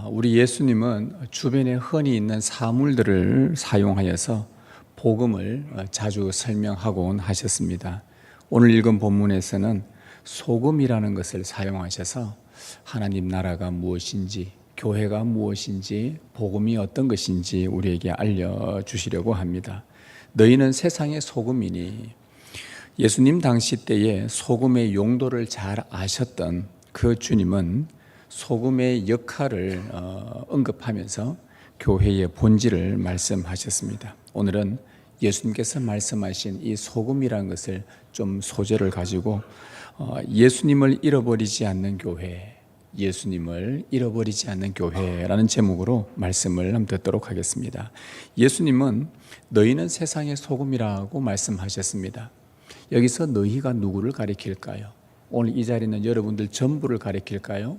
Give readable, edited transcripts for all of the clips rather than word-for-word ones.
우리 예수님은 주변에 흔히 있는 사물들을 사용하여서 복음을 자주 설명하곤 하셨습니다. 오늘 읽은 본문에서는 소금이라는 것을 사용하셔서 하나님 나라가 무엇인지, 교회가 무엇인지, 복음이 어떤 것인지 우리에게 알려주시려고 합니다. 너희는 세상의 소금이니. 예수님 당시 때에 소금의 용도를 잘 아셨던 그 주님은 소금의 역할을 언급하면서 교회의 본질을 말씀하셨습니다. 오늘은 예수님께서 말씀하신 이 소금이라는 것을 좀 소재를 가지고 예수님을 잃어버리지 않는 교회, 예수님을 잃어버리지 않는 교회라는 제목으로 말씀을 한번 듣도록 하겠습니다. 예수님은 너희는 세상의 소금이라고 말씀하셨습니다. 여기서 너희가 누구를 가리킬까요? 오늘 이 자리는 여러분들 전부를 가리킬까요?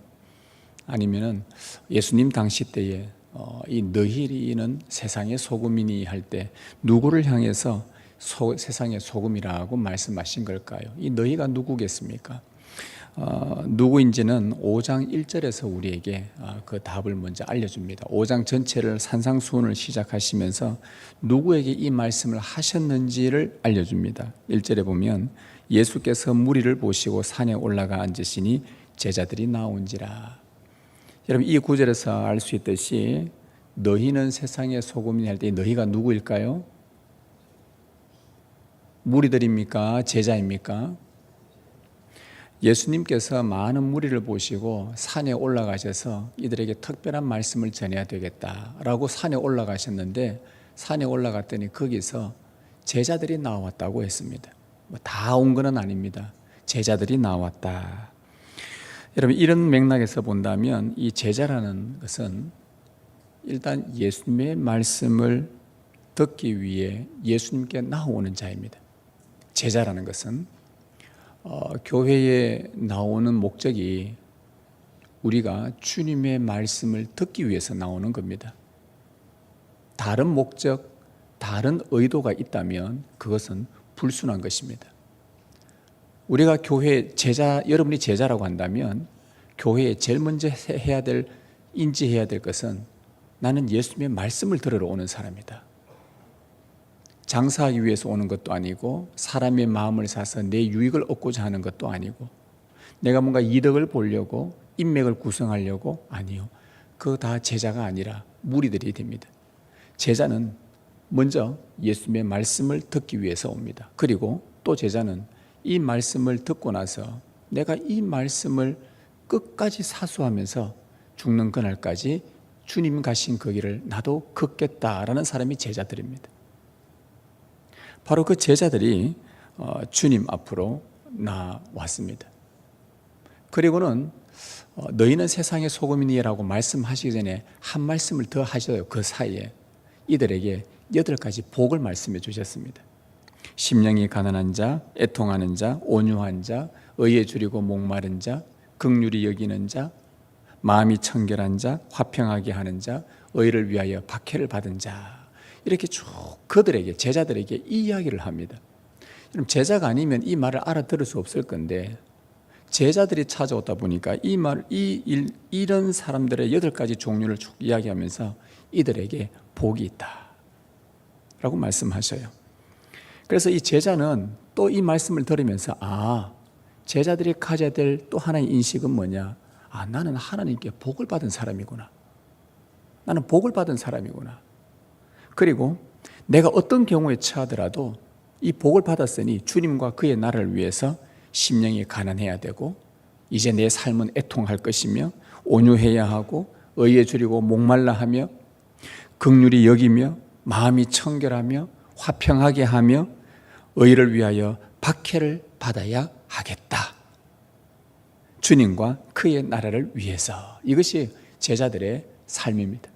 아니면은 예수님 당시 때에 이 너희는 세상의 소금이니 할 때 누구를 향해서 세상의 소금이라고 말씀하신 걸까요? 이 너희가 누구겠습니까? 누구인지는 5장 1절에서 우리에게 그 답을 먼저 알려줍니다. 5장 전체를 산상수훈을 시작하시면서 누구에게 이 말씀을 하셨는지를 알려줍니다. 1절에 보면 예수께서 무리를 보시고 산에 올라가 앉으시니 제자들이 나온지라. 여러분, 이 구절에서 알 수 있듯이 너희는 세상의 소금이니 할 때 너희가 누구일까요? 무리들입니까? 제자입니까? 예수님께서 많은 무리를 보시고 산에 올라가셔서 이들에게 특별한 말씀을 전해야 되겠다라고 산에 올라가셨는데, 산에 올라갔더니 거기서 제자들이 나왔다고 했습니다. 다 온 건 아닙니다. 제자들이 나왔다. 여러분, 이런 맥락에서 본다면 이 제자라는 것은 일단 예수님의 말씀을 듣기 위해 예수님께 나오는 자입니다. 제자라는 것은 교회에 나오는 목적이 우리가 주님의 말씀을 듣기 위해서 나오는 겁니다. 다른 목적, 다른 의도가 있다면 그것은 불순한 것입니다. 우리가 교회 여러분이 제자라고 한다면 교회에 제일 먼저 인지해야 될 것은 나는 예수님의 말씀을 들으러 오는 사람이다. 장사하기 위해서 오는 것도 아니고, 사람의 마음을 사서 내 유익을 얻고자 하는 것도 아니고, 내가 뭔가 이득을 보려고 인맥을 구성하려고, 아니요. 그거 다 제자가 아니라 무리들이 됩니다. 제자는 먼저 예수님의 말씀을 듣기 위해서 옵니다. 그리고 또 제자는 이 말씀을 듣고 나서 내가 이 말씀을 끝까지 사수하면서 죽는 그날까지 주님 가신 그 길을 나도 걷겠다라는 사람이 제자들입니다. 바로 그 제자들이 주님 앞으로 나왔습니다. 그리고는 너희는 세상의 소금이니라고 말씀하시기 전에 한 말씀을 더 하셔요. 그 사이에 이들에게 8가지 복을 말씀해 주셨습니다. 심령이 가난한 자, 애통하는 자, 온유한 자, 의에 줄이고 목마른 자, 긍휼히 여기는 자, 마음이 청결한 자, 화평하게 하는 자, 의를 위하여 박해를 받은 자. 이렇게 쭉 그들에게, 제자들에게 이 이야기를 합니다. 그럼 제자가 아니면 이 말을 알아들을 수 없을 건데, 제자들이 찾아오다 보니까 이런 사람들의 8가지 종류를 쭉 이야기하면서 이들에게 복이 있다 라고 말씀하셔요. 그래서 이 제자는 또 이 말씀을 들으면서 제자들이 가져야 될 또 하나의 인식은 뭐냐? 나는 하나님께 복을 받은 사람이구나. 나는 복을 받은 사람이구나. 그리고 내가 어떤 경우에 처하더라도 이 복을 받았으니 주님과 그의 나라를 위해서 심령이 가난해야 되고, 이제 내 삶은 애통할 것이며, 온유해야 하고, 의에 줄이고 목말라 하며, 긍휼히 여기며, 마음이 청결하며, 화평하게 하며, 의를 위하여 박해를 받아야 하겠다. 주님과 그의 나라를 위해서. 이것이 제자들의 삶입니다.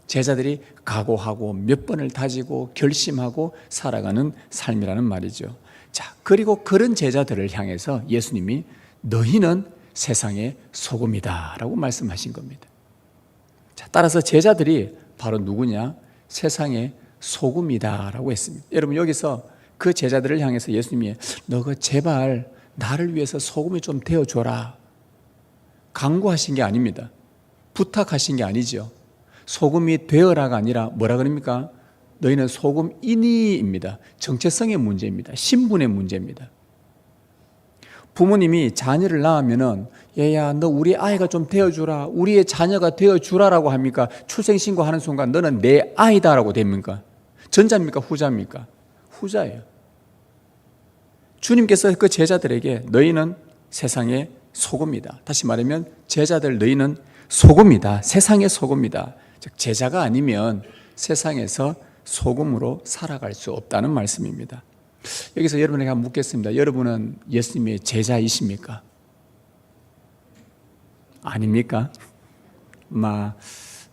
제자들이 각오하고 몇 번을 다지고 결심하고 살아가는 삶이라는 말이죠. 자, 그리고 그런 제자들을 향해서 예수님이 너희는 세상의 소금이다 라고 말씀하신 겁니다. 자, 따라서 제자들이 바로 누구냐? 세상의 소금이다 라고 했습니다. 여러분, 여기서 그 제자들을 향해서 예수님이 너가 제발 나를 위해서 소금이 좀 되어줘라 강구하신 게 아닙니다. 부탁하신 게 아니죠. 소금이 되어라가 아니라 뭐라 그럽니까? 너희는 소금이니입니다. 정체성의 문제입니다. 신분의 문제입니다. 부모님이 자녀를 낳으면은 얘야 너 우리 아이가 좀 되어주라, 우리의 자녀가 되어주라라고 합니까? 출생신고하는 순간 너는 내 아이다라고 됩니까? 전자입니까? 후자입니까? 후자예요. 주님께서 그 제자들에게 너희는 세상의 소금이다. 다시 말하면 제자들 너희는 소금이다. 세상의 소금이다. 즉 제자가 아니면 세상에서 소금으로 살아갈 수 없다는 말씀입니다. 여기서 여러분에게 한번 묻겠습니다. 여러분은 예수님의 제자이십니까? 아닙니까?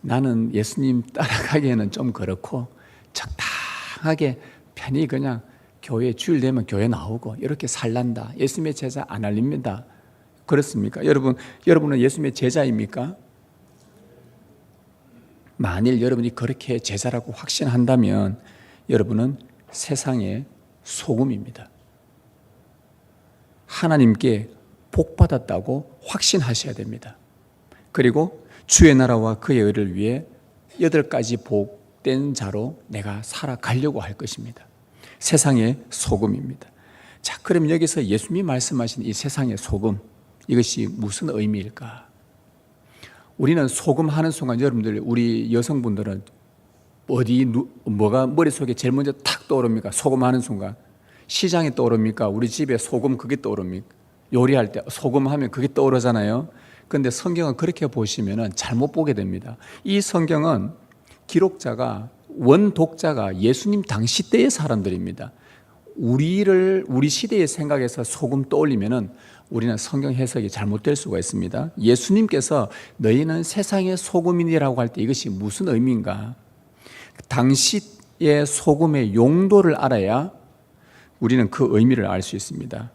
나는 예수님 따라가기에는 좀 그렇고 적당하게 편히 그냥 교회 주일 되면 교회 나오고 이렇게 살란다. 예수님의 제자 안 알립니다. 그렇습니까? 여러분은 예수님의 제자입니까? 만일 여러분이 그렇게 제자라고 확신한다면 여러분은 세상의 소금입니다. 하나님께 복받았다고 확신하셔야 됩니다. 그리고 주의 나라와 그의 의를 위해 8가지 복된 자로 내가 살아가려고 할 것입니다. 세상의 소금입니다. 자, 그럼 여기서 예수님이 말씀하신 이 세상의 소금, 이것이 무슨 의미일까? 우리는 소금 하는 순간 여러분들, 우리 여성분들은 뭐가 머릿속에 제일 먼저 탁 떠오릅니까? 소금 하는 순간 시장이 떠오릅니까? 우리 집에 소금 그게 떠오릅니까? 요리할 때 소금 하면 그게 떠오르잖아요. 그런데 성경은 그렇게 보시면 잘못 보게 됩니다. 이 성경은 기록자가 원독자가 예수님 당시 때의 사람들입니다. 우리 시대의 생각에서 소금 떠올리면은 우리는 성경 해석이 잘못될 수가 있습니다. 예수님께서 너희는 세상의 소금이라고 할 때 이것이 무슨 의미인가? 당시의 소금의 용도를 알아야 우리는 그 의미를 알 수 있습니다.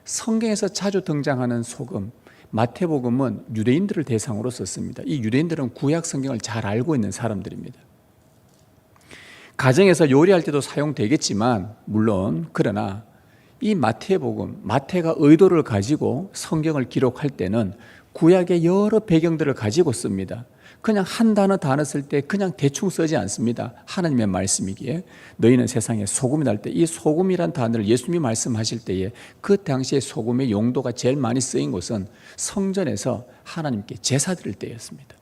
성경에서 자주 등장하는 소금, 마태복음은 유대인들을 대상으로 썼습니다. 이 유대인들은 구약 성경을 잘 알고 있는 사람들입니다. 가정에서 요리할 때도 사용되겠지만 물론 그러나 이 마태복음, 마태가 의도를 가지고 성경을 기록할 때는 구약의 여러 배경들을 가지고 씁니다. 그냥 한 단어 쓸 때 그냥 대충 쓰지 않습니다. 하나님의 말씀이기에 너희는 세상에 소금이 날 때 이 소금이란 단어를 예수님이 말씀하실 때에 그 당시에 소금의 용도가 제일 많이 쓰인 곳은 성전에서 하나님께 제사 드릴 때였습니다.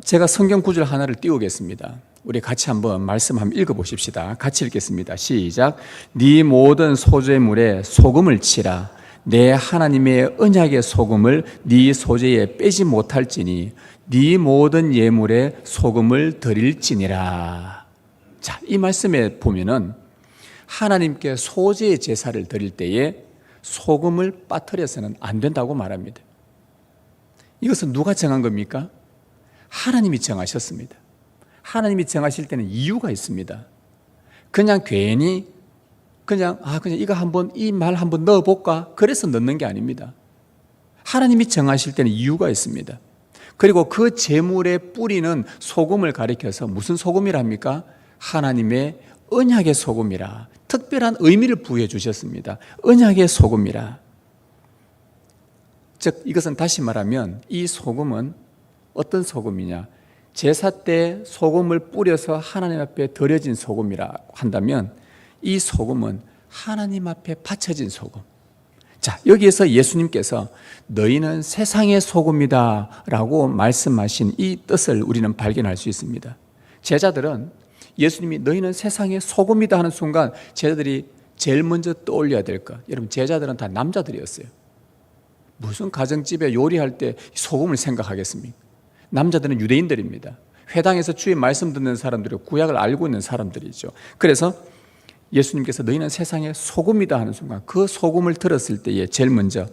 제가 성경 구절 하나를 띄우겠습니다. 우리 같이 한번 말씀 한번 읽어보십시다. 같이 읽겠습니다. 시작. 네 모든 소재물에 소금을 치라. 내 하나님의 언약의 소금을 네 소재에 빼지 못할지니 네 모든 예물에 소금을 드릴지니라. 자, 이 말씀에 보면은 하나님께 소재의 제사를 드릴 때에 소금을 빠뜨려서는 안 된다고 말합니다. 이것은 누가 정한 겁니까? 하나님이 정하셨습니다. 하나님이 정하실 때는 이유가 있습니다. 그냥 괜히 그냥 이거 이 말 한번 넣어볼까? 그래서 넣는 게 아닙니다. 하나님이 정하실 때는 이유가 있습니다. 그리고 그 제물의 뿌리는 소금을 가리켜서 무슨 소금이랍니까? 하나님의 언약의 소금이라. 특별한 의미를 부여해 주셨습니다. 언약의 소금이라. 즉 이것은 다시 말하면 이 소금은 어떤 소금이냐? 제사 때 소금을 뿌려서 하나님 앞에 드려진 소금이라 한다면 이 소금은 하나님 앞에 바쳐진 소금. 자, 여기에서 예수님께서 너희는 세상의 소금이다 라고 말씀하신 이 뜻을 우리는 발견할 수 있습니다. 제자들은 예수님이 너희는 세상의 소금이다 하는 순간 제자들이 제일 먼저 떠올려야 될까? 여러분, 제자들은 다 남자들이었어요. 무슨 가정집에 요리할 때 소금을 생각하겠습니까? 남자들은 유대인들입니다. 회당에서 주의 말씀 듣는 사람들이 구약을 알고 있는 사람들이죠. 그래서 예수님께서 너희는 세상의 소금이다 하는 순간 그 소금을 들었을 때에 제일 먼저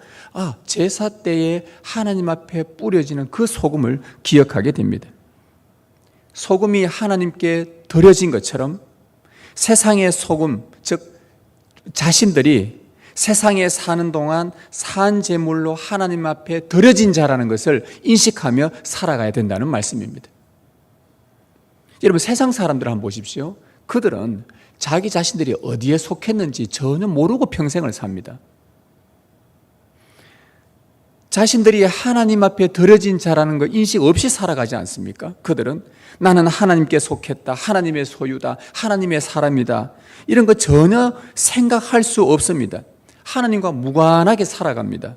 제사 때에 하나님 앞에 뿌려지는 그 소금을 기억하게 됩니다. 소금이 하나님께 드려진 것처럼 세상의 소금, 즉 자신들이 세상에 사는 동안 산 제물로 하나님 앞에 드려진 자라는 것을 인식하며 살아가야 된다는 말씀입니다. 여러분, 세상 사람들 한번 보십시오. 그들은 자기 자신들이 어디에 속했는지 전혀 모르고 평생을 삽니다. 자신들이 하나님 앞에 드려진 자라는 거 인식 없이 살아가지 않습니까? 그들은 나는 하나님께 속했다, 하나님의 소유다, 하나님의 사람이다, 이런 거 전혀 생각할 수 없습니다. 하나님과 무관하게 살아갑니다.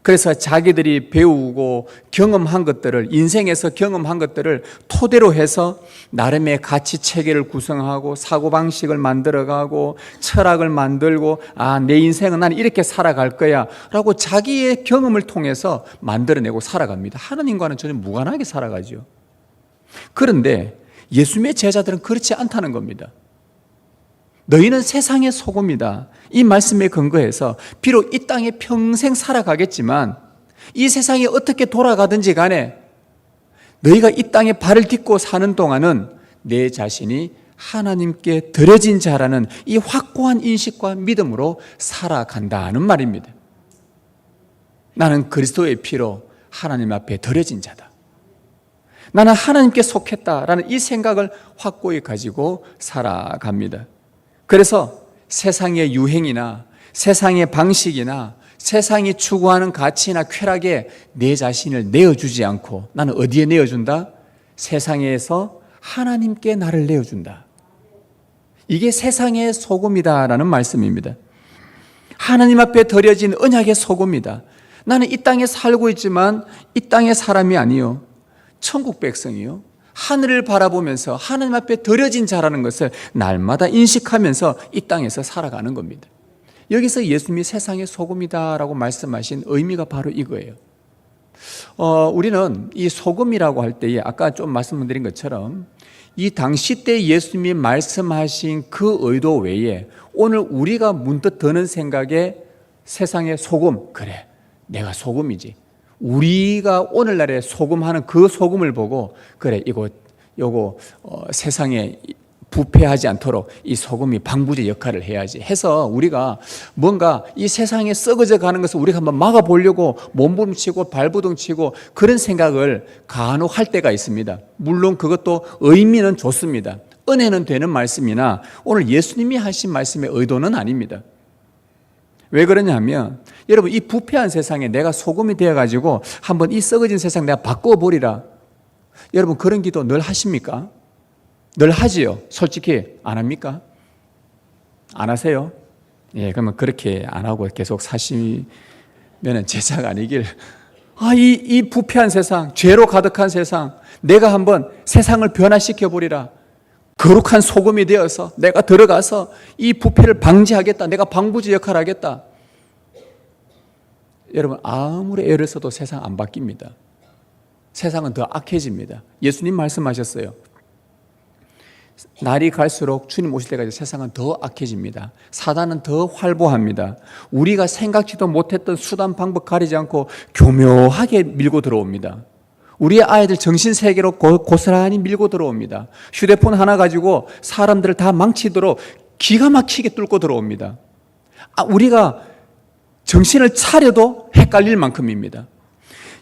그래서 자기들이 배우고 경험한 것들을, 인생에서 경험한 것들을 토대로 해서 나름의 가치 체계를 구성하고 사고방식을 만들어가고 철학을 만들고, 내 인생은 나는 이렇게 살아갈 거야 라고 자기의 경험을 통해서 만들어내고 살아갑니다. 하나님과는 전혀 무관하게 살아가죠. 그런데 예수님의 제자들은 그렇지 않다는 겁니다. 너희는 세상의 소금이다. 이 말씀에 근거해서 비록 이 땅에 평생 살아가겠지만 이 세상이 어떻게 돌아가든지 간에 너희가 이 땅에 발을 딛고 사는 동안은 내 자신이 하나님께 드려진 자라는 이 확고한 인식과 믿음으로 살아간다는 말입니다. 나는 그리스도의 피로 하나님 앞에 드려진 자다. 나는 하나님께 속했다라는 이 생각을 확고히 가지고 살아갑니다. 그래서 세상의 유행이나 세상의 방식이나 세상이 추구하는 가치나 쾌락에 내 자신을 내어주지 않고, 나는 어디에 내어준다? 세상에서 하나님께 나를 내어준다. 이게 세상의 소금이다라는 말씀입니다. 하나님 앞에 드려진 언약의 소금이다. 나는 이 땅에 살고 있지만 이 땅의 사람이 아니요, 천국 백성이요, 하늘을 바라보면서 하나님 앞에 드려진 자라는 것을 날마다 인식하면서 이 땅에서 살아가는 겁니다. 여기서 예수님이 세상의 소금이다라고 말씀하신 의미가 바로 이거예요. 우리는 이 소금이라고 할 때에 아까 좀 말씀드린 것처럼 이 당시 때 예수님이 말씀하신 그 의도 외에 오늘 우리가 문득 드는 생각에 세상의 소금, 그래 내가 소금이지, 우리가 오늘날에 소금하는 그 소금을 보고 그래 요거 세상에 부패하지 않도록 이 소금이 방부제 역할을 해야지 해서 우리가 뭔가 이 세상에 썩어져 가는 것을 우리가 한번 막아보려고 몸부림치고 발부둥치고 그런 생각을 간혹 할 때가 있습니다. 물론 그것도 의미는 좋습니다. 은혜는 되는 말씀이나 오늘 예수님이 하신 말씀의 의도는 아닙니다. 왜 그러냐면 여러분, 이 부패한 세상에 내가 소금이 되어가지고 한번 이 썩어진 세상 내가 바꿔버리라, 여러분 그런 기도 늘 하십니까? 늘 하지요? 솔직히 안 합니까? 안 하세요? 예, 그러면 그렇게 안 하고 계속 사시면 제자가 아니길. 이 부패한 세상, 죄로 가득한 세상, 내가 한번 세상을 변화시켜 버리라. 거룩한 소금이 되어서 내가 들어가서 이 부패를 방지하겠다. 내가 방부제 역할을 하겠다. 여러분, 아무리 애를 써도 세상 안 바뀝니다. 세상은 더 악해집니다. 예수님 말씀하셨어요. 날이 갈수록 주님 오실 때까지 세상은 더 악해집니다. 사단은 더 활보합니다. 우리가 생각지도 못했던 수단 방법 가리지 않고 교묘하게 밀고 들어옵니다. 우리의 아이들 정신세계로 고스란히 밀고 들어옵니다. 휴대폰 하나 가지고 사람들을 다 망치도록 기가 막히게 뚫고 들어옵니다. 우리가 정신을 차려도 헷갈릴 만큼입니다.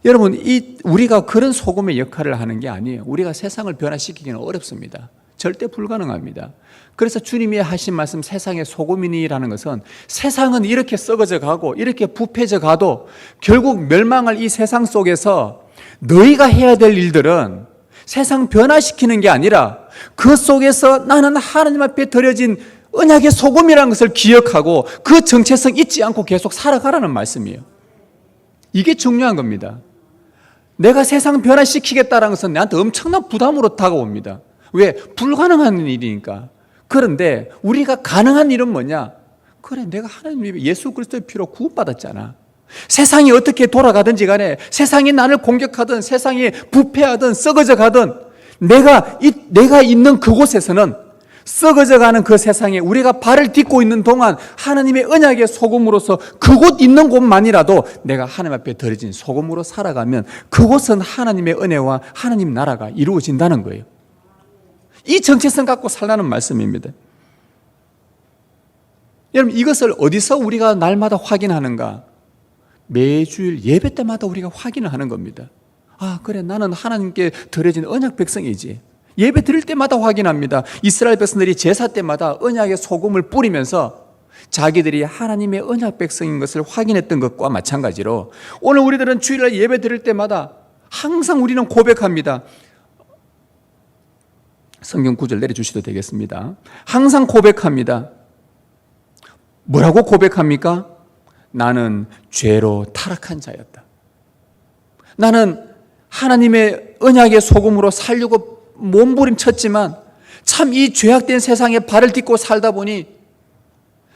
여러분, 우리가 그런 소금의 역할을 하는 게 아니에요. 우리가 세상을 변화시키기는 어렵습니다. 절대 불가능합니다. 그래서 주님이 하신 말씀 세상의 소금이니라는 것은 세상은 이렇게 썩어져 가고 이렇게 부패져 가도 결국 멸망할 이 세상 속에서 너희가 해야 될 일들은 세상 변화시키는 게 아니라 그 속에서 나는 하나님 앞에 드려진 언약의 소금이라는 것을 기억하고 그 정체성 잊지 않고 계속 살아가라는 말씀이에요. 이게 중요한 겁니다. 내가 세상 변화시키겠다는 것은 나한테 엄청난 부담으로 다가옵니다. 왜? 불가능한 일이니까. 그런데 우리가 가능한 일은 뭐냐? 그래, 내가 하나님 예수 그리스도의 피로 구원받았잖아. 세상이 어떻게 돌아가든지 간에, 세상이 나를 공격하든 세상이 부패하든 썩어져 가든 내가 있는 그곳에서는 썩어져 가는 그 세상에 우리가 발을 딛고 있는 동안 하나님의 언약의 소금으로서 그곳 있는 곳만이라도 내가 하나님 앞에 드려진 소금으로 살아가면 그곳은 하나님의 은혜와 하나님 나라가 이루어진다는 거예요. 이 정체성 갖고 살라는 말씀입니다. 여러분, 이것을 어디서 우리가 날마다 확인하는가? 매주일 예배 때마다 우리가 확인을 하는 겁니다. 그래, 나는 하나님께 드려진 언약 백성이지. 예배 드릴 때마다 확인합니다. 이스라엘 백성들이 제사 때마다 언약의 소금을 뿌리면서 자기들이 하나님의 언약 백성인 것을 확인했던 것과 마찬가지로 오늘 우리들은 주일날 예배 드릴 때마다 항상 우리는 고백합니다. 성경 구절 내려주셔도 되겠습니다. 항상 고백합니다. 뭐라고 고백합니까? 나는 죄로 타락한 자였다. 나는 하나님의 언약의 소금으로 살려고 몸부림쳤지만 참 이 죄악된 세상에 발을 딛고 살다 보니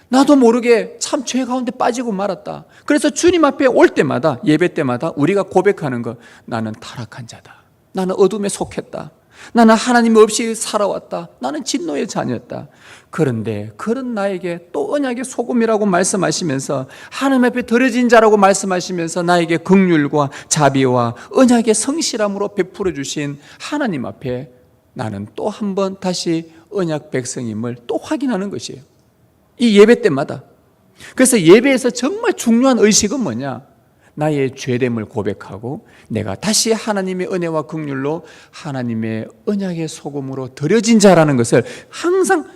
나도 모르게 참 죄 가운데 빠지고 말았다. 그래서 주님 앞에 올 때마다, 예배 때마다 우리가 고백하는 것, 나는 타락한 자다. 나는 어둠에 속했다. 나는 하나님 없이 살아왔다. 나는 진노의 자녀였다. 그런데 그런 나에게 또 언약의 소금이라고 말씀하시면서 하나님 앞에 드려진 자라고 말씀하시면서 나에게 긍휼과 자비와 언약의 성실함으로 베풀어 주신 하나님 앞에 나는 또 한 번 다시 언약 백성임을 또 확인하는 것이에요. 이 예배 때마다. 그래서 예배에서 정말 중요한 의식은 뭐냐? 나의 죄됨을 고백하고 내가 다시 하나님의 은혜와 긍휼로 하나님의 언약의 소금으로 드려진 자라는 것을 항상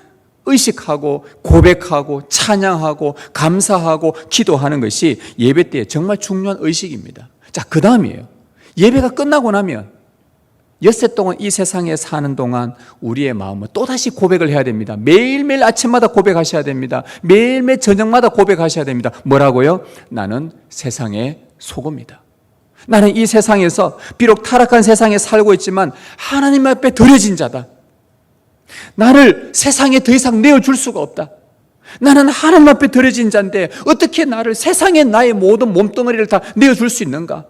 의식하고 고백하고 찬양하고 감사하고 기도하는 것이 예배 때 정말 중요한 의식입니다. 자, 그 다음이에요. 예배가 끝나고 나면 엿새 동안 이 세상에 사는 동안 우리의 마음은 또다시 고백을 해야 됩니다. 매일매일 아침마다 고백하셔야 됩니다. 매일매일 저녁마다 고백하셔야 됩니다. 뭐라고요? 나는 세상의 소금이다. 나는 이 세상에서 비록 타락한 세상에 살고 있지만 하나님 앞에 드려진 자다. 나를 세상에 더 이상 내어줄 수가 없다. 나는 하나님 앞에 드려진 자인데 어떻게 나를 세상에 나의 모든 몸뚱아리를 다 내어줄 수 있는가?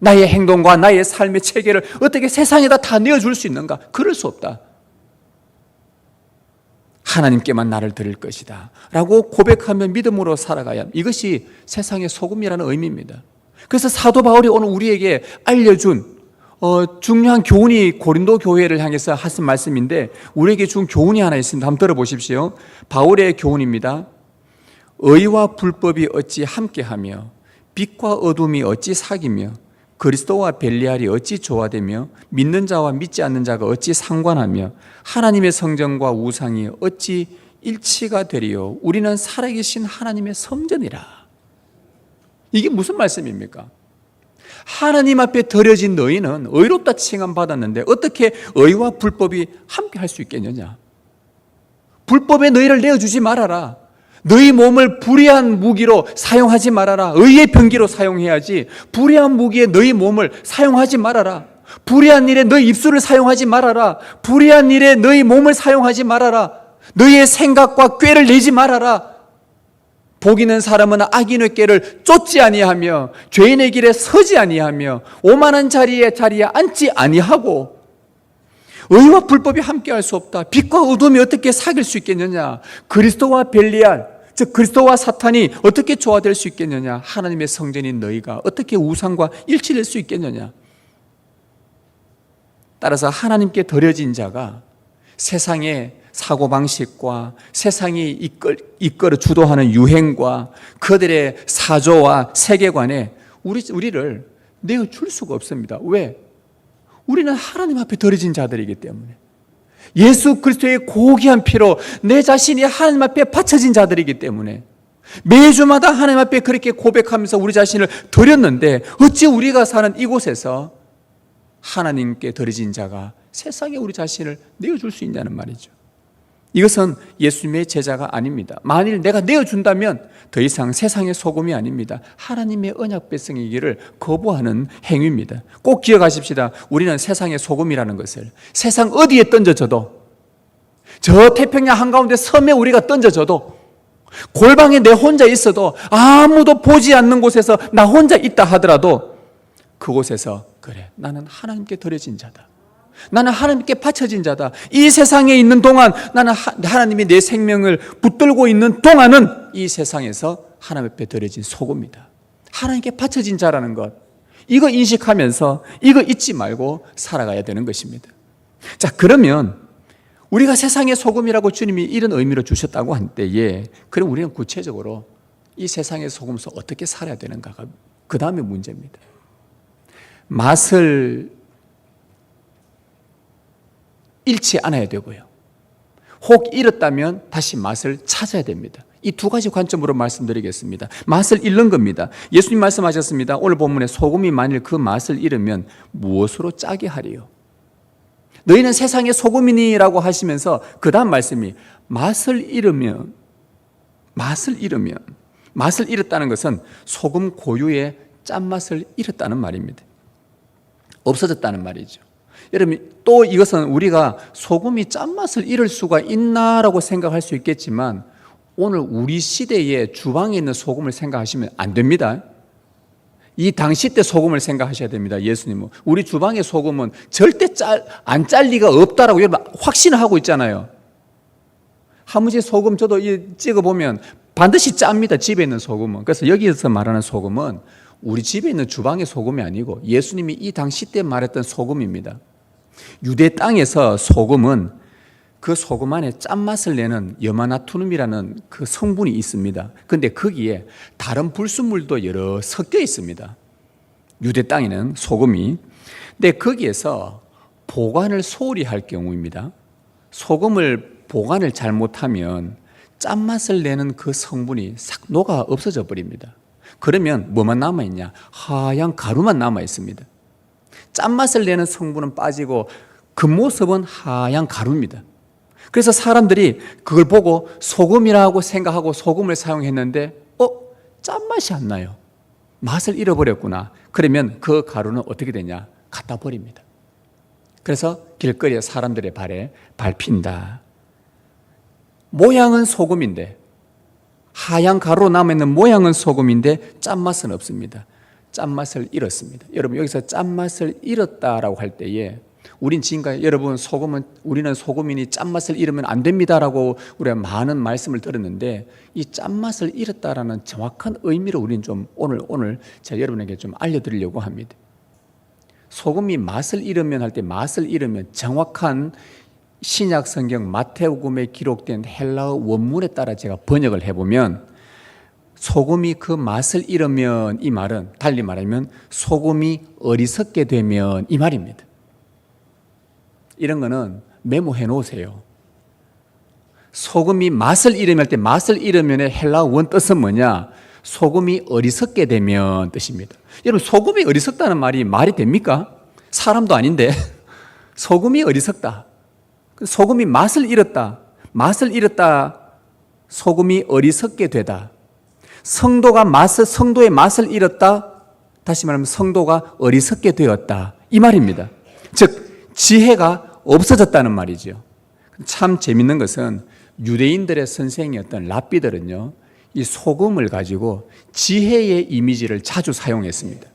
나의 행동과 나의 삶의 체계를 어떻게 세상에다 다 내어줄 수 있는가? 그럴 수 없다. 하나님께만 나를 드릴 것이다 라고 고백하며 믿음으로 살아가야 이것이 세상의 소금이라는 의미입니다. 그래서 사도 바울이 오늘 우리에게 알려준 중요한 교훈이 고린도 교회를 향해서 하신 말씀인데 우리에게 준 교훈이 하나 있습니다. 한번 들어보십시오. 바울의 교훈입니다. 의와 불법이 어찌 함께하며 빛과 어둠이 어찌 사귀며 그리스도와 벨리알이 어찌 조화되며 믿는 자와 믿지 않는 자가 어찌 상관하며 하나님의 성전과 우상이 어찌 일치가 되리요. 우리는 살아계신 하나님의 성전이라. 이게 무슨 말씀입니까? 하나님 앞에 드려진 너희는 의롭다 칭함받았는데 어떻게 의와 불법이 함께 할 수 있겠느냐? 불법에 너희를 내어주지 말아라. 너희 몸을 불의한 무기로 사용하지 말아라. 의의 병기로 사용해야지 불의한 무기에 너희 몸을 사용하지 말아라. 불의한 일에 너희 입술을 사용하지 말아라. 불의한 일에 너희 몸을 사용하지 말아라. 너희의 생각과 꾀를 내지 말아라. 복 있는 사람은 악인의 꾀를 쫓지 아니하며 죄인의 길에 서지 아니하며 오만한 자리에 앉지 아니하고 의와 불법이 함께할 수 없다. 빛과 어둠이 어떻게 사귈 수 있겠느냐? 그리스도와 벨리알, 즉 그리스도와 사탄이 어떻게 조화될 수 있겠느냐? 하나님의 성전인 너희가 어떻게 우상과 일치될 수 있겠느냐? 따라서 하나님께 드려진 자가 세상의 사고방식과 세상이 이끌어 주도하는 유행과 그들의 사조와 세계관에 우리를 내어줄 수가 없습니다. 왜? 우리는 하나님 앞에 드려진 자들이기 때문에 예수 그리스도의 고귀한 피로 내 자신이 하나님 앞에 바쳐진 자들이기 때문에 매주마다 하나님 앞에 그렇게 고백하면서 우리 자신을 드렸는데 어찌 우리가 사는 이곳에서 하나님께 드려진 자가 세상에 우리 자신을 내어줄 수 있냐는 말이죠. 이것은 예수님의 제자가 아닙니다. 만일 내가 내어준다면 더 이상 세상의 소금이 아닙니다. 하나님의 언약 백성이기를 거부하는 행위입니다. 꼭 기억하십시다. 우리는 세상의 소금이라는 것을 세상 어디에 던져져도 저 태평양 한가운데 섬에 우리가 던져져도 골방에 내 혼자 있어도 아무도 보지 않는 곳에서 나 혼자 있다 하더라도 그곳에서 그래 나는 하나님께 드려진 자다. 나는 하나님께 바쳐진 자다. 이 세상에 있는 동안 나는 하나님이 내 생명을 붙들고 있는 동안은 이 세상에서 하나님 앞에 드려진 소금이다. 하나님께 바쳐진 자라는 것, 이거 인식하면서 이거 잊지 말고 살아가야 되는 것입니다. 자, 그러면 우리가 세상의 소금이라고 주님이 이런 의미로 주셨다고 한 때에 그럼 우리는 구체적으로 이 세상의 소금으로서 어떻게 살아야 되는가가 그 다음에 문제입니다. 맛을 잃지 않아야 되고요. 혹 잃었다면 다시 맛을 찾아야 됩니다. 이 두 가지 관점으로 말씀드리겠습니다. 맛을 잃는 겁니다. 예수님 말씀하셨습니다. 오늘 본문에 소금이 만일 그 맛을 잃으면 무엇으로 짜게 하리요? 너희는 세상의 소금이니라고 하시면서 그 다음 말씀이 맛을 잃으면 맛을 잃었다는 것은 소금 고유의 짠맛을 잃었다는 말입니다. 없어졌다는 말이죠. 여러분, 또 이것은 우리가 소금이 짠맛을 잃을 수가 있나라고 생각할 수 있겠지만 오늘 우리 시대의 주방에 있는 소금을 생각하시면 안 됩니다. 이 당시 때 소금을 생각하셔야 됩니다. 예수님은 우리 주방의 소금은 절대 안 짤 리가 없다라고 여러분 확신을 하고 있잖아요. 하무지 소금 저도 찍어보면 반드시 짭니다. 집에 있는 소금은. 그래서 여기서 말하는 소금은 우리 집에 있는 주방의 소금이 아니고 예수님이 이 당시 때 말했던 소금입니다. 유대 땅에서 소금은 그 소금 안에 짠맛을 내는 염화나트륨이라는 그 성분이 있습니다. 그런데 거기에 다른 불순물도 여러 섞여 있습니다. 유대 땅에는 소금이. 근데 거기에서 보관을 소홀히 할 경우입니다. 소금을 보관을 잘못하면 짠맛을 내는 그 성분이 싹 녹아 없어져 버립니다. 그러면 뭐만 남아있냐? 하얀 가루만 남아있습니다. 짠맛을 내는 성분은 빠지고 겉모습은 하얀 가루입니다. 그래서 사람들이 그걸 보고 소금이라고 생각하고 소금을 사용했는데 짠맛이 안 나요. 맛을 잃어버렸구나. 그러면 그 가루는 어떻게 되냐? 갖다 버립니다. 그래서 길거리에 사람들의 발에 밟힌다. 모양은 소금인데 하얀 가루로 남아있는 모양은 소금인데 짠맛은 없습니다. 짠맛을 잃었습니다. 여러분 여기서 짠맛을 잃었다라고 할 때에 우린 지금까지 여러분 우리는 소금이니 짠맛을 잃으면 안 됩니다라고 우리가 많은 말씀을 들었는데 이 짠맛을 잃었다라는 정확한 의미를 우리는 좀 오늘 제가 여러분에게 좀 알려드리려고 합니다. 소금이 맛을 잃으면 할 때 맛을 잃으면 정확한 신약 성경 마태복음에 기록된 헬라어 원문에 따라 제가 번역을 해보면 소금이 그 맛을 잃으면 이 말은 달리 말하면 소금이 어리석게 되면 이 말입니다. 이런 거는 메모해 놓으세요. 소금이 맛을 잃으면 할 때 맛을 잃으면의 헬라어 원 뜻은 뭐냐? 소금이 어리석게 되면 뜻입니다. 여러분 소금이 어리석다는 말이 됩니까? 사람도 아닌데 소금이 어리석다. 소금이 맛을 잃었다. 소금이 어리석게 되다. 성도의 맛을 잃었다. 다시 말하면 성도가 어리석게 되었다. 이 말입니다. 즉 지혜가 없어졌다는 말이죠. 참 재밌는 것은 유대인들의 선생이었던 랍비들은요, 이 소금을 가지고 지혜의 이미지를 자주 사용했습니다.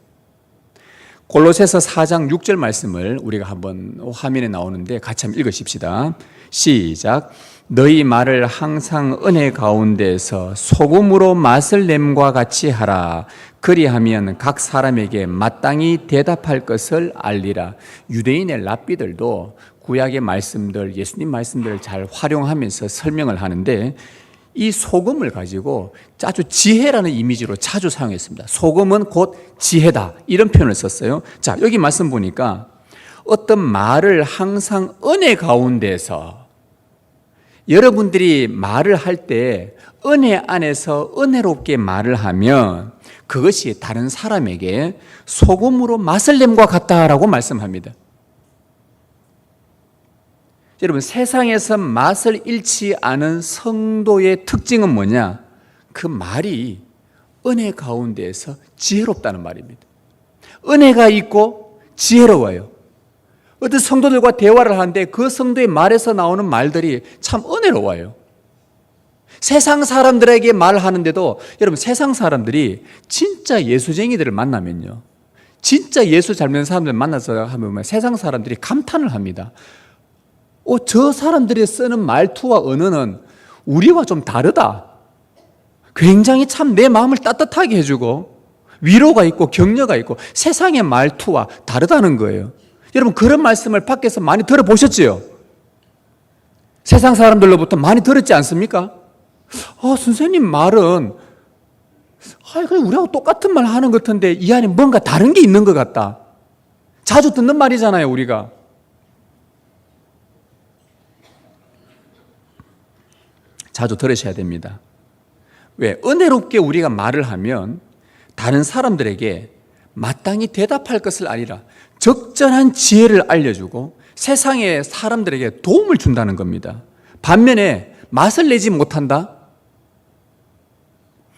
골로새서 4장 6절 말씀을 우리가 한번 화면에 나오는데 같이 한번 읽으십시다. 시작. 너희 말을 항상 은혜 가운데서 소금으로 맛을 냄과 같이 하라. 그리하면 각 사람에게 마땅히 대답할 것을 알리라. 유대인의 랍비들도 구약의 말씀들, 예수님 말씀들을 잘 활용하면서 설명을 하는데 이 소금을 가지고 아주 지혜라는 이미지로 자주 사용했습니다. 소금은 곧 지혜다. 이런 표현을 썼어요. 자, 여기 말씀 보니까 어떤 말을 항상 은혜 가운데서 여러분들이 말을 할 때 은혜 안에서 은혜롭게 말을 하면 그것이 다른 사람에게 소금으로 맛을 냄과 같다라고 말씀합니다. 여러분 세상에서 맛을 잃지 않은 성도의 특징은 뭐냐? 그 말이 은혜 가운데에서 지혜롭다는 말입니다. 은혜가 있고 지혜로워요. 어떤 성도들과 대화를 하는데 그 성도의 말에서 나오는 말들이 참 은혜로워요. 세상 사람들에게 말하는데도 여러분 세상 사람들이 진짜 예수쟁이들을 만나면요, 진짜 예수 잘 믿는 사람들 만나서 하면 세상 사람들이 감탄을 합니다. 저 사람들이 쓰는 말투와 언어는 우리와 좀 다르다. 굉장히 참 내 마음을 따뜻하게 해주고 위로가 있고 격려가 있고 세상의 말투와 다르다는 거예요. 여러분 그런 말씀을 밖에서 많이 들어보셨지요? 세상 사람들로부터 많이 들었지 않습니까? 선생님 말은 그냥 우리하고 똑같은 말 하는 것 같은데 이 안에 뭔가 다른 게 있는 것 같다. 자주 듣는 말이잖아요, 우리가. 자주 들으셔야 됩니다. 왜? 은혜롭게 우리가 말을 하면 다른 사람들에게 마땅히 대답할 것을 아니라 적절한 지혜를 알려주고 세상의 사람들에게 도움을 준다는 겁니다. 반면에 맛을 내지 못한다?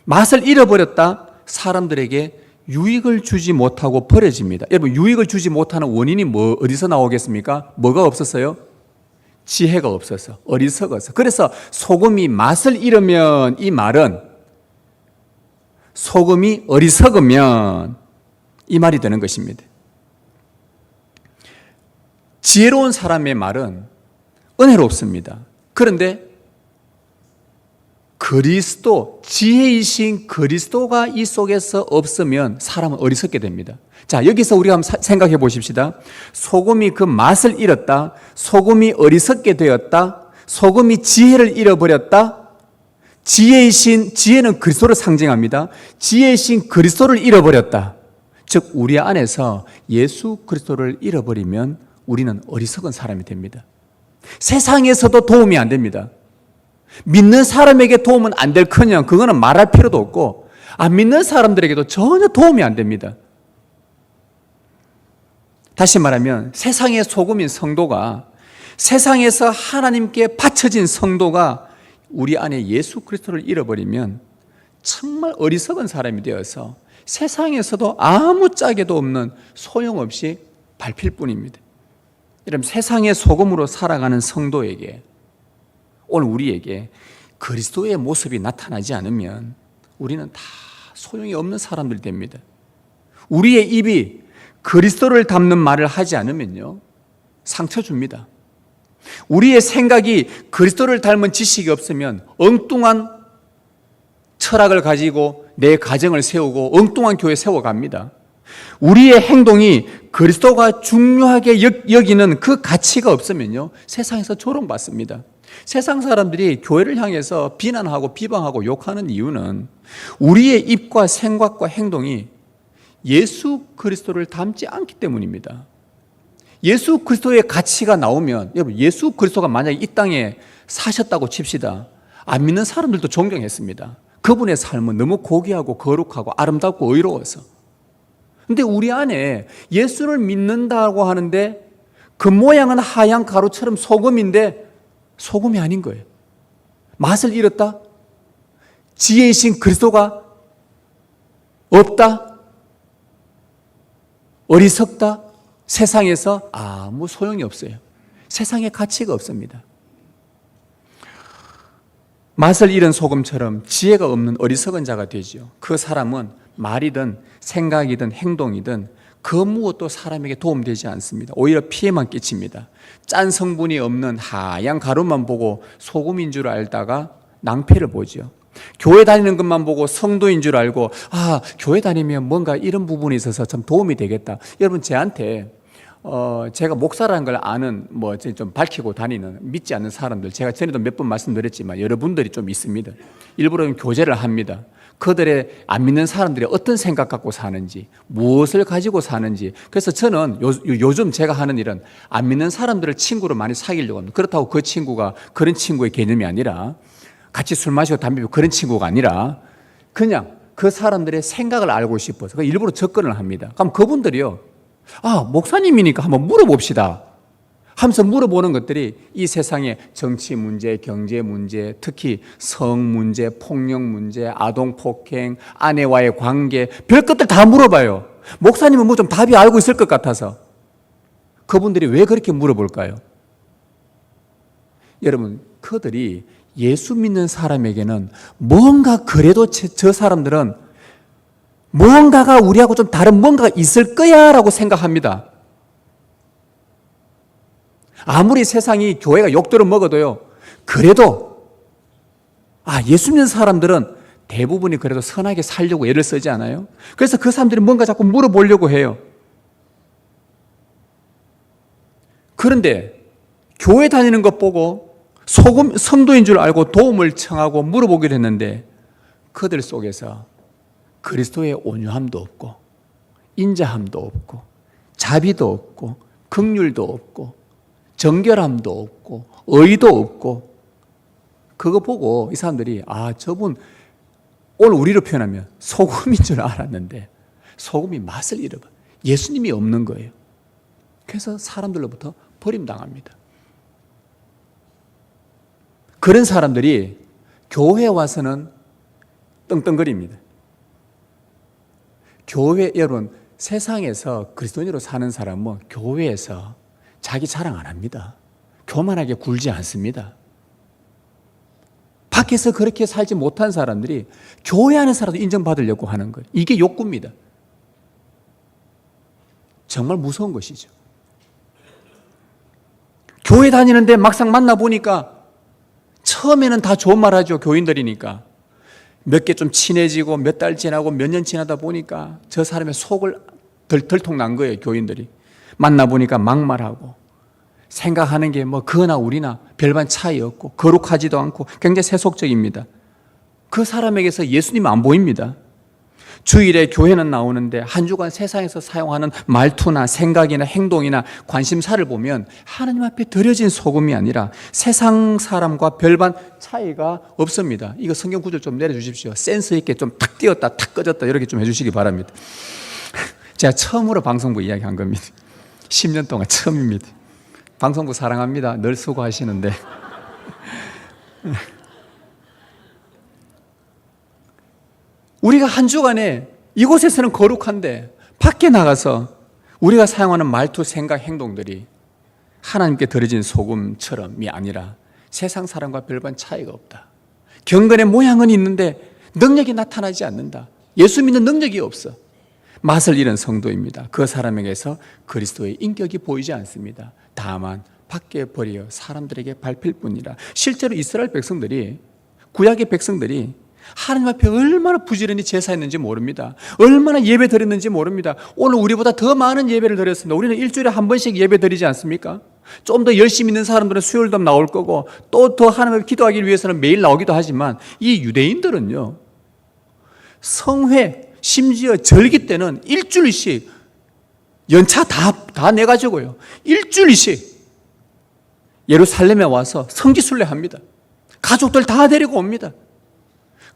맛을 잃어버렸다? 사람들에게 유익을 주지 못하고 버려집니다. 여러분, 유익을 주지 못하는 원인이 어디서 나오겠습니까? 뭐가 없었어요? 지혜가 없어서, 어리석어서. 그래서 소금이 맛을 잃으면, 이 말은 소금이 어리석으면 이 말이 되는 것입니다. 지혜로운 사람의 말은 은혜롭습니다. 그런데 지혜이신 그리스도가 이 속에서 없으면 사람은 어리석게 됩니다. 자, 여기서 우리가 한번 생각해 보십시다. 소금이 그 맛을 잃었다. 소금이 어리석게 되었다. 소금이 지혜를 잃어버렸다. 지혜는 그리스도를 상징합니다. 지혜이신 그리스도를 잃어버렸다. 즉, 우리 안에서 예수 그리스도를 잃어버리면 우리는 어리석은 사람이 됩니다. 세상에서도 도움이 안 됩니다. 믿는 사람에게 도움은 안 될 커녕 그거는 말할 필요도 없고, 안 믿는 사람들에게도 전혀 도움이 안 됩니다. 다시 말하면 세상의 소금인 성도가, 세상에서 하나님께 바쳐진 성도가 우리 안에 예수 그리스도를 잃어버리면 정말 어리석은 사람이 되어서 세상에서도 아무 짝에도 없는 소용없이 밟힐 뿐입니다. 여러분, 세상의 소금으로 살아가는 성도에게, 오늘 우리에게 그리스도의 모습이 나타나지 않으면 우리는 다 소용이 없는 사람들이 됩니다. 우리의 입이 그리스도를 담는 말을 하지 않으면요, 상처 줍니다. 우리의 생각이 그리스도를 닮은 지식이 없으면 엉뚱한 철학을 가지고 내 가정을 세우고 엉뚱한 교회 세워갑니다. 우리의 행동이 그리스도가 중요하게 여기는 그 가치가 없으면요, 세상에서 조롱받습니다. 세상 사람들이 교회를 향해서 비난하고 비방하고 욕하는 이유는 우리의 입과 생각과 행동이 예수 그리스도를 닮지 않기 때문입니다. 예수 그리스도의 가치가 나오면, 여러분, 예수 그리스도가 만약에 이 땅에 사셨다고 칩시다. 안 믿는 사람들도 존경했습니다. 그분의 삶은 너무 고귀하고 거룩하고 아름답고 의로워서. 근데 우리 안에 예수를 믿는다고 하는데 그 모양은 하얀 가루처럼 소금인데 소금이 아닌 거예요. 맛을 잃었다? 지혜이신 그리스도가 없다? 어리석다? 세상에서 아무 소용이 없어요. 세상에 가치가 없습니다. 맛을 잃은 소금처럼 지혜가 없는 어리석은 자가 되죠. 그 사람은 말이든 생각이든 행동이든 그 무엇도 사람에게 도움되지 않습니다. 오히려 피해만 끼칩니다. 짠 성분이 없는 하얀 가루만 보고 소금인 줄 알다가 낭패를 보죠. 교회 다니는 것만 보고 성도인 줄 알고, 교회 다니면 뭔가 이런 부분이 있어서 참 도움이 되겠다. 여러분, 제한테 제가 목사라는 걸 아는, 좀 밝히고 다니는, 믿지 않는 사람들, 제가 전에도 몇 번 말씀드렸지만 여러분들이 좀 있습니다. 일부러 교제를 합니다. 그들의 안 믿는 사람들이 어떤 생각 갖고 사는지, 무엇을 가지고 사는지. 그래서 저는 요즘 제가 하는 일은 안 믿는 사람들을 친구로 많이 사귀려고 합니다. 그렇다고 그 친구가 그런 친구의 개념이 아니라, 같이 술 마시고 담배 피우고 그런 친구가 아니라, 그냥 그 사람들의 생각을 알고 싶어서 일부러 접근을 합니다. 그럼 그분들이요, 목사님이니까 한번 물어봅시다 하면서 물어보는 것들이 이 세상의 정치 문제, 경제 문제, 특히 성 문제, 폭력 문제, 아동 폭행, 아내와의 관계, 별 것들 다 물어봐요. 목사님은 뭐 좀 답이 알고 있을 것 같아서. 그분들이 왜 그렇게 물어볼까요? 여러분, 그들이 예수 믿는 사람에게는 뭔가, 그래도 저 사람들은 뭔가가 우리하고 좀 다른 뭔가가 있을 거야 라고 생각합니다. 아무리 세상이 교회가 욕들을 먹어도요, 그래도 예수 믿는 사람들은 대부분이 그래도 선하게 살려고 애를 쓰지 않아요? 그래서 그 사람들이 뭔가 자꾸 물어보려고 해요. 그런데 교회 다니는 것 보고 성도인 줄 알고 도움을 청하고 물어보기로 했는데 그들 속에서 그리스도의 온유함도 없고 인자함도 없고 자비도 없고 긍휼도 없고 정결함도 없고 의도 없고, 그거 보고 이 사람들이 저분 오늘 우리로 표현하면 소금인 줄 알았는데 소금이 맛을 잃어봐. 예수님이 없는 거예요. 그래서 사람들로부터 버림당합니다. 그런 사람들이 교회에 와서는 떵떵거립니다. 교회, 여러분, 세상에서 그리스도인으로 사는 사람은 교회에서 자기 자랑 안 합니다. 교만하게 굴지 않습니다. 밖에서 그렇게 살지 못한 사람들이 교회 안에서라도 인정받으려고 하는 거예요. 이게 욕구입니다. 정말 무서운 것이죠. 교회 다니는데 막상 만나보니까 처음에는 다 좋은 말 하죠. 교인들이니까. 몇 개 좀 친해지고 몇 달 지나고 몇 년 지나다 보니까 저 사람의 속을 덜통 난 거예요. 교인들이. 만나보니까 막말하고 생각하는 게 뭐 그나 우리나 별반 차이 없고 거룩하지도 않고 굉장히 세속적입니다. 그 사람에게서 예수님 안 보입니다. 주일에 교회는 나오는데 한 주간 세상에서 사용하는 말투나 생각이나 행동이나 관심사를 보면 하나님 앞에 드려진 소금이 아니라 세상 사람과 별반 차이가 없습니다. 이거 성경 구절 좀 내려주십시오. 센스 있게 좀 탁 띄었다 탁 꺼졌다 이렇게 좀 해주시기 바랍니다. 제가 처음으로 방송부 이야기한 겁니다. 10년 동안 처음입니다. 방송부 사랑합니다. 늘 수고하시는데 우리가 한 주간에 이곳에서는 거룩한데 밖에 나가서 우리가 사용하는 말투, 생각, 행동들이 하나님께 드려진 소금처럼이 아니라 세상 사람과 별반 차이가 없다. 경건의 모양은 있는데 능력이 나타나지 않는다. 예수 믿는 능력이 없어. 맛을 잃은 성도입니다. 그 사람에게서 그리스도의 인격이 보이지 않습니다. 다만 밖에 버려 사람들에게 밟힐 뿐이라. 실제로 이스라엘 백성들이, 구약의 백성들이 하나님 앞에 얼마나 부지런히 제사했는지 모릅니다. 얼마나 예배 드렸는지 모릅니다. 오늘 우리보다 더 많은 예배를 드렸습니다. 우리는 일주일에 한 번씩 예배 드리지 않습니까? 좀 더 열심히 있는 사람들은 수요일도 나올 거고 또 더 하나님 앞에 기도하기 위해서는 매일 나오기도 하지만 이 유대인들은요, 성회 심지어 절기 때는 일주일씩 연차 다 내가지고요, 일주일씩 예루살렘에 와서 성지순례 합니다. 가족들 다 데리고 옵니다.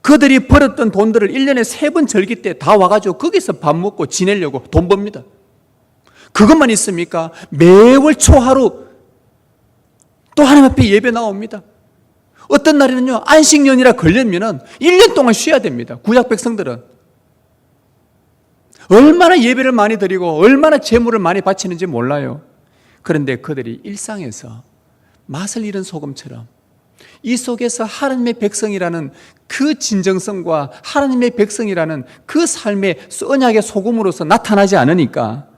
그들이 벌었던 돈들을 1년에 3번 절기 때 다 와가지고 거기서 밥 먹고 지내려고 돈 법니다. 그것만 있습니까? 매월 초하루 또 하나님 앞에 예배 나옵니다. 어떤 날에는요, 안식년이라 걸리면은 1년 동안 쉬어야 됩니다. 구약 백성들은. 얼마나 예배를 많이 드리고 얼마나 재물을 많이 바치는지 몰라요. 그런데 그들이 일상에서 맛을 잃은 소금처럼 이 속에서 하나님의 백성이라는 그 진정성과 하나님의 백성이라는 그 삶의 언약의 소금으로서 나타나지 않으니까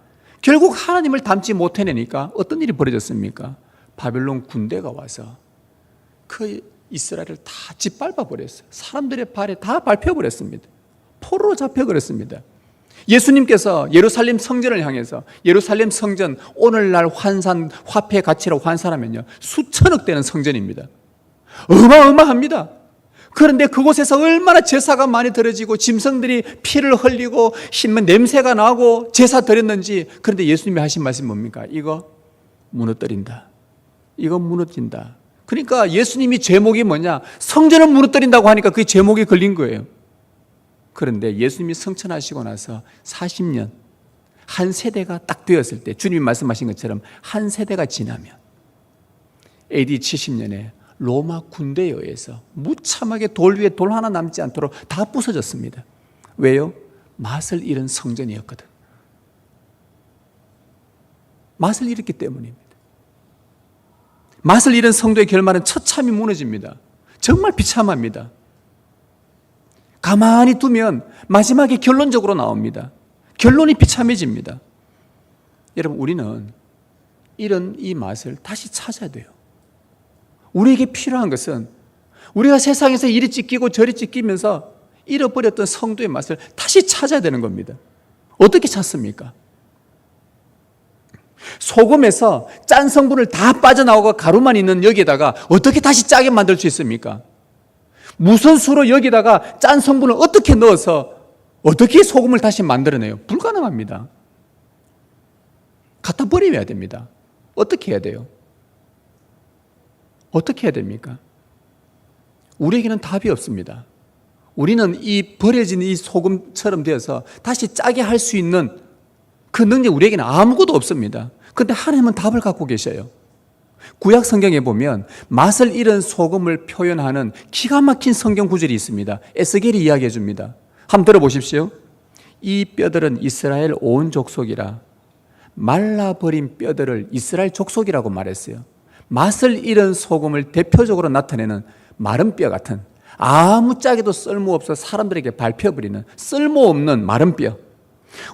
결국 하나님을 닮지 못해내니까 어떤 일이 벌어졌습니까? 바벨론 군대가 와서 그 이스라엘을 다 짓밟아 버렸어요. 사람들의 발에 다 밟혀버렸습니다. 포로로 잡혀버렸습니다. 예수님께서 예루살렘 성전을 향해서, 예루살렘 성전 오늘날 환산 화폐 가치로 환산하면요 수천억 되는 성전입니다. 어마어마합니다. 그런데 그곳에서 얼마나 제사가 많이 드려지고 짐승들이 피를 흘리고 힘은 냄새가 나고 제사 드렸는지. 그런데 예수님이 하신 말씀이 뭡니까? 이거 무너뜨린다. 이거 무너진다. 그러니까 예수님이 제목이 뭐냐? 성전을 무너뜨린다고 하니까 그게 제목이 걸린 거예요. 그런데 예수님이 성천하시고 나서 40년, 한 세대가 딱 되었을 때, 주님이 말씀하신 것처럼 한 세대가 지나면 AD 70년에 로마 군대에 의해서 무참하게 돌 위에 돌 하나 남지 않도록 다 부서졌습니다. 왜요? 맛을 잃은 성전이었거든. 맛을 잃었기 때문입니다. 맛을 잃은 성도의 결말은 처참히 무너집니다. 정말 비참합니다. 가만히 두면 마지막에 결론적으로 나옵니다. 결론이 비참해집니다. 여러분, 우리는 이런 이 맛을 다시 찾아야 돼요. 우리에게 필요한 것은 우리가 세상에서 이리 찢기고 저리 찢기면서 잃어버렸던 성도의 맛을 다시 찾아야 되는 겁니다. 어떻게 찾습니까? 소금에서 짠 성분을 다 빠져나오고 가루만 있는 여기에다가 어떻게 다시 짜게 만들 수 있습니까? 무슨 수로 여기다가 짠 성분을 어떻게 넣어서 어떻게 소금을 다시 만들어내요? 불가능합니다. 갖다 버려야 됩니다. 어떻게 해야 돼요? 어떻게 해야 됩니까? 우리에게는 답이 없습니다. 우리는 이 버려진 이 소금처럼 되어서 다시 짜게 할 수 있는 그 능력이 우리에게는 아무것도 없습니다. 그런데 하나님은 답을 갖고 계셔요. 구약 성경에 보면 맛을 잃은 소금을 표현하는 기가 막힌 성경 구절이 있습니다. 에스겔이 이야기해 줍니다. 한번 들어보십시오. 이 뼈들은 이스라엘 온 족속이라. 말라버린 뼈들을 이스라엘 족속이라고 말했어요. 맛을 잃은 소금을 대표적으로 나타내는 마른 뼈 같은, 아무짝에도 쓸모없어 사람들에게 밟혀버리는 쓸모없는 마른 뼈.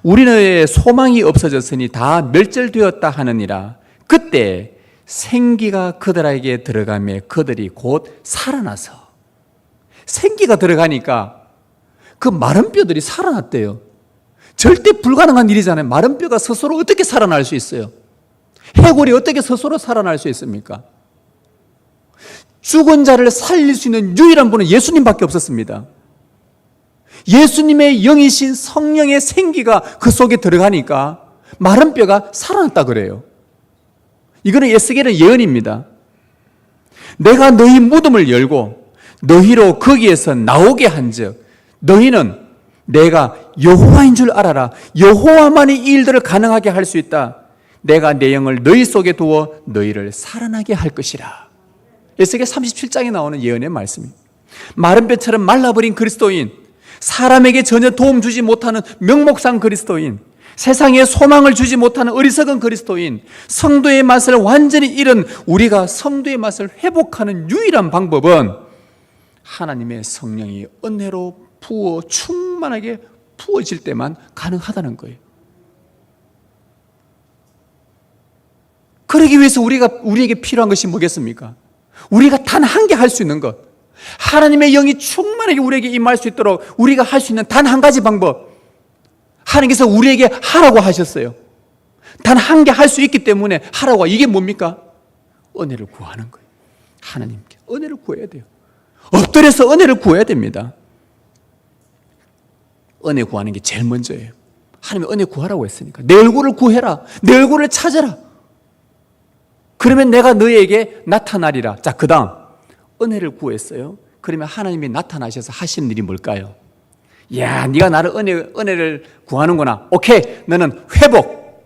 우리의 소망이 없어졌으니 다 멸절되었다 하느니라. 그때 생기가 그들에게 들어가며 그들이 곧 살아나서, 생기가 들어가니까 그 마른 뼈들이 살아났대요. 절대 불가능한 일이잖아요. 마른 뼈가 스스로 어떻게 살아날 수 있어요? 해골이 어떻게 스스로 살아날 수 있습니까? 죽은 자를 살릴 수 있는 유일한 분은 예수님밖에 없었습니다. 예수님의 영이신 성령의 생기가 그 속에 들어가니까 마른 뼈가 살아났다 그래요. 이거는 에스겔의 예언입니다. 내가 너희 무덤을 열고 너희로 거기에서 나오게 한즉 너희는 내가 여호와인 줄 알아라. 여호와만이 이 일들을 가능하게 할 수 있다. 내가 내 영을 너희 속에 두어 너희를 살아나게 할 것이라. 에스겔 37장에 나오는 예언의 말씀입니다. 마른 뼈처럼 말라버린 그리스도인, 사람에게 전혀 도움 주지 못하는 명목상 그리스도인, 세상에 소망을 주지 못하는 어리석은 그리스도인, 성도의 맛을 완전히 잃은 우리가 성도의 맛을 회복하는 유일한 방법은 하나님의 성령이 은혜로 부어 충만하게 부어질 때만 가능하다는 거예요. 그러기 위해서 우리에게 필요한 것이 뭐겠습니까? 우리가 단 한 개 할 수 있는 것, 하나님의 영이 충만하게 우리에게 임할 수 있도록 우리가 할 수 있는 단 한 가지 방법, 하나님께서 우리에게 하라고 하셨어요. 단 한 개 할 수 있기 때문에 하라고. 이게 뭡니까? 은혜를 구하는 거예요. 하나님께 은혜를 구해야 돼요. 엎드려서 은혜를 구해야 됩니다. 은혜 구하는 게 제일 먼저예요. 하나님이 은혜 구하라고 했으니까. 내 얼굴을 구해라. 내 얼굴을 찾아라. 그러면 내가 너희에게 나타나리라. 자, 그 다음 은혜를 구했어요. 그러면 하나님이 나타나셔서 하시는 일이 뭘까요? 야, 네가 나를 은혜를 구하는구나. 오케이, 너는 회복.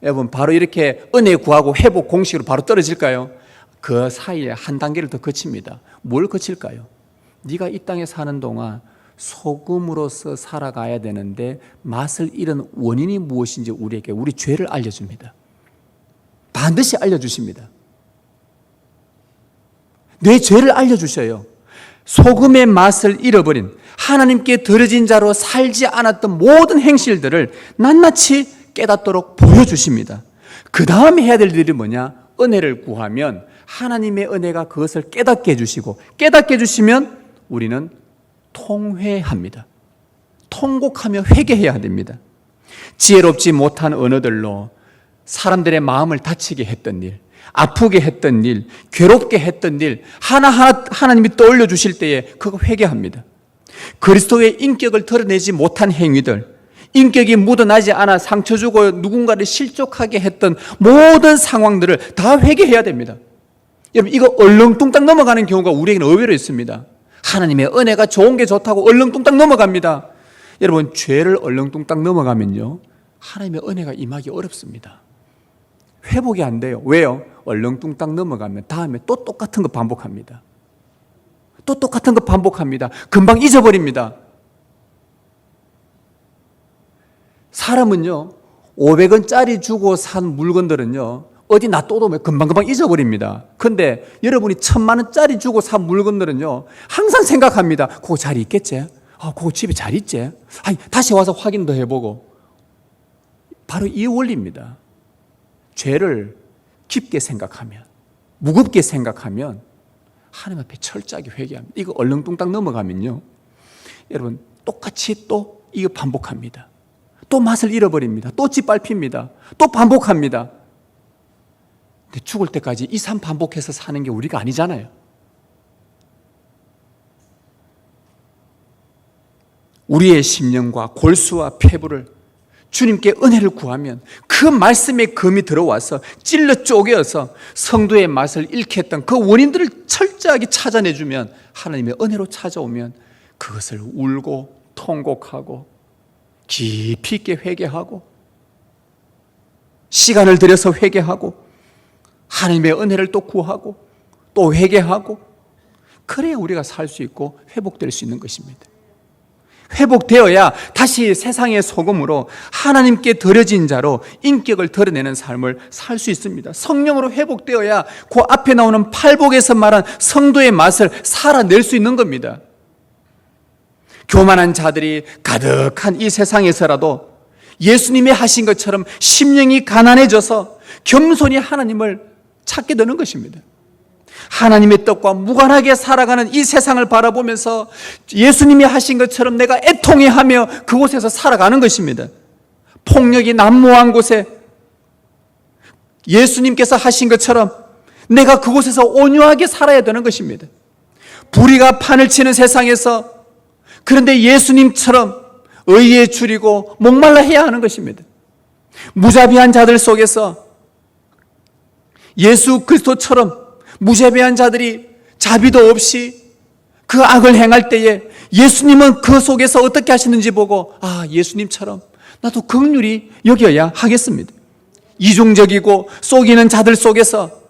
여러분, 바로 이렇게 은혜 구하고 회복 공식으로 바로 떨어질까요? 그 사이에 한 단계를 더 거칩니다. 뭘 거칠까요? 네가 이 땅에 사는 동안 소금으로서 살아가야 되는데 맛을 잃은 원인이 무엇인지 우리에게 우리 죄를 알려줍니다. 반드시 알려주십니다. 내 죄를 알려주셔요. 소금의 맛을 잃어버린, 하나님께 들어진 자로 살지 않았던 모든 행실들을 낱낱이 깨닫도록 보여주십니다. 그 다음에 해야 될 일이 뭐냐? 은혜를 구하면 하나님의 은혜가 그것을 깨닫게 해주시고, 깨닫게 해주시면 우리는 통회합니다. 통곡하며 회개해야 됩니다. 지혜롭지 못한 언어들로 사람들의 마음을 다치게 했던 일, 아프게 했던 일, 괴롭게 했던 일 하나하나 하나님이 떠올려 주실 때에 그거 회개합니다. 그리스도의 인격을 드러내지 못한 행위들, 인격이 묻어나지 않아 상처 주고 누군가를 실족하게 했던 모든 상황들을 다 회개해야 됩니다. 여러분, 이거 얼렁뚱땅 넘어가는 경우가 우리에게는 의외로 있습니다. 하나님의 은혜가 좋은 게 좋다고 얼렁뚱땅 넘어갑니다. 여러분, 죄를 얼렁뚱땅 넘어가면요, 하나님의 은혜가 임하기 어렵습니다. 회복이 안 돼요. 왜요? 얼렁뚱땅 넘어가면 다음에 또 똑같은 거 반복합니다. 또 똑같은 거 반복합니다. 금방 잊어버립니다. 사람은요, 500원짜리 주고 산 물건들은요, 어디 놔둬도 금방금방 잊어버립니다. 근데 여러분이 1000만원짜리 주고 산 물건들은요, 항상 생각합니다. 그거 잘 있겠지? 그거 집에 잘 있지? 다시 와서 확인도 해보고. 바로 이 원리입니다. 죄를 깊게 생각하면, 무겁게 생각하면 하나님 앞에 철저하게 회개합니다. 이거 얼렁뚱땅 넘어가면요, 여러분 똑같이 또 이거 반복합니다. 또 맛을 잃어버립니다. 또 짓밟힙니다. 또 반복합니다. 근데 죽을 때까지 2, 3 반복해서 사는 게 우리가 아니잖아요. 우리의 심령과 골수와 폐부를 주님께 은혜를 구하면 그 말씀의 검이 들어와서 찔러 쪼개어서 성도의 맛을 잃게 했던 그 원인들을 철저하게 찾아내주면, 하나님의 은혜로 찾아오면 그것을 울고 통곡하고 깊이 있게 회개하고 시간을 들여서 회개하고 하나님의 은혜를 또 구하고 또 회개하고, 그래야 우리가 살 수 있고 회복될 수 있는 것입니다. 회복되어야 다시 세상의 소금으로 하나님께 드려진 자로 인격을 드러내는 삶을 살 수 있습니다. 성령으로 회복되어야 그 앞에 나오는 팔복에서 말한 성도의 맛을 살아낼 수 있는 겁니다. 교만한 자들이 가득한 이 세상에서라도 예수님이 하신 것처럼 심령이 가난해져서 겸손히 하나님을 찾게 되는 것입니다. 하나님의 뜻과 무관하게 살아가는 이 세상을 바라보면서 예수님이 하신 것처럼 내가 애통해하며 그곳에서 살아가는 것입니다. 폭력이 난무한 곳에 예수님께서 하신 것처럼 내가 그곳에서 온유하게 살아야 되는 것입니다. 불의가 판을 치는 세상에서 그런데 예수님처럼 의에 줄이고 목말라 해야 하는 것입니다. 무자비한 자들 속에서 예수 그리스도처럼 무자비한 자들이 자비도 없이 그 악을 행할 때에 예수님은 그 속에서 어떻게 하시는지 보고, 아, 예수님처럼 나도 긍휼히 여겨야 하겠습니다. 이중적이고 속이는 자들 속에서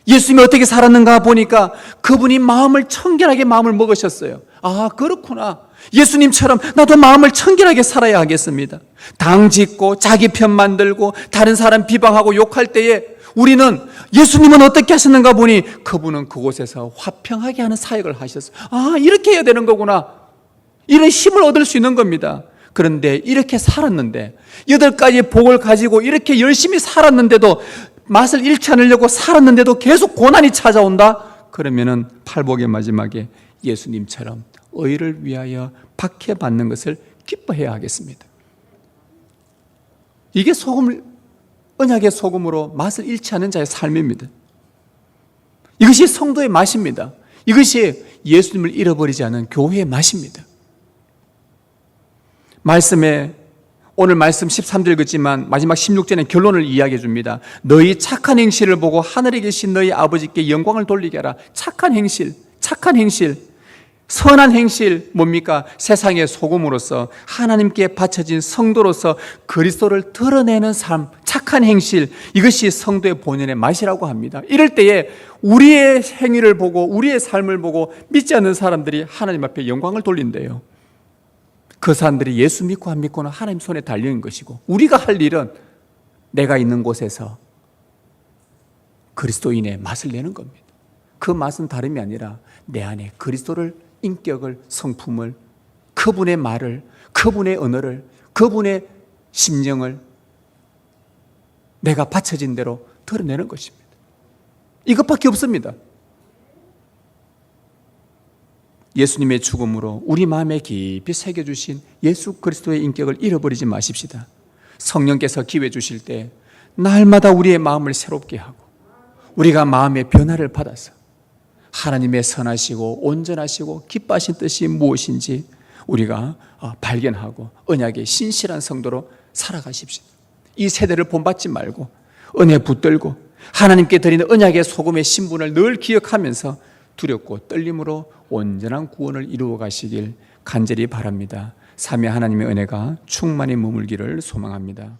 예수님이 어떻게 살았는가 보니까 그분이 마음을 청결하게 마음을 먹으셨어요. 아, 그렇구나. 예수님처럼 나도 마음을 청결하게 살아야 하겠습니다. 당짓고 자기 편 만들고 다른 사람 비방하고 욕할 때에 우리는 예수님은 어떻게 하셨는가 보니 그분은 그곳에서 화평하게 하는 사역을 하셨어요. 아, 이렇게 해야 되는 거구나. 이런 힘을 얻을 수 있는 겁니다. 그런데 이렇게 살았는데 8가지 복을 가지고 이렇게 열심히 살았는데도 맛을 잃지 않으려고 살았는데도 계속 고난이 찾아온다? 그러면은 팔복의 마지막에 예수님처럼 의를 위하여 박해받는 것을 기뻐해야 하겠습니다. 이게 언약의 소금으로 맛을 잃지 않는 자의 삶입니다. 이것이 성도의 맛입니다. 이것이 예수님을 잃어버리지 않은 교회의 맛입니다. 말씀에 오늘 말씀 13절 읽었지만 마지막 16절에 결론을 이야기해 줍니다. 너희 착한 행실을 보고 하늘에 계신 너희 아버지께 영광을 돌리게 하라. 착한 행실, 선한 행실 뭡니까? 세상의 소금으로서 하나님께 바쳐진 성도로서 그리스도를 드러내는 삶, 착한 행실, 이것이 성도의 본연의 맛이라고 합니다. 이럴 때에 우리의 행위를 보고 우리의 삶을 보고 믿지 않는 사람들이 하나님 앞에 영광을 돌린대요. 그 사람들이 예수 믿고 안 믿고는 하나님 손에 달려있는 것이고, 우리가 할 일은 내가 있는 곳에서 그리스도인의 맛을 내는 겁니다. 그 맛은 다름이 아니라 내 안에 그리스도를, 인격을, 성품을, 그분의 말을, 그분의 언어를, 그분의 심령을 내가 바쳐진 대로 드러내는 것입니다. 이것밖에 없습니다. 예수님의 죽음으로 우리 마음에 깊이 새겨주신 예수 그리스도의 인격을 잃어버리지 마십시다. 성령께서 기회 주실 때 날마다 우리의 마음을 새롭게 하고 우리가 마음의 변화를 받아서 하나님의 선하시고 온전하시고 기뻐하신 뜻이 무엇인지 우리가 발견하고 언약의 신실한 성도로 살아가십시오. 이 세대를 본받지 말고 은혜 붙들고 하나님께 드리는 언약의 소금의 신분을 늘 기억하면서 두렵고 떨림으로 온전한 구원을 이루어 가시길 간절히 바랍니다. 삼위 하나님의 은혜가 충만히 머물기를 소망합니다.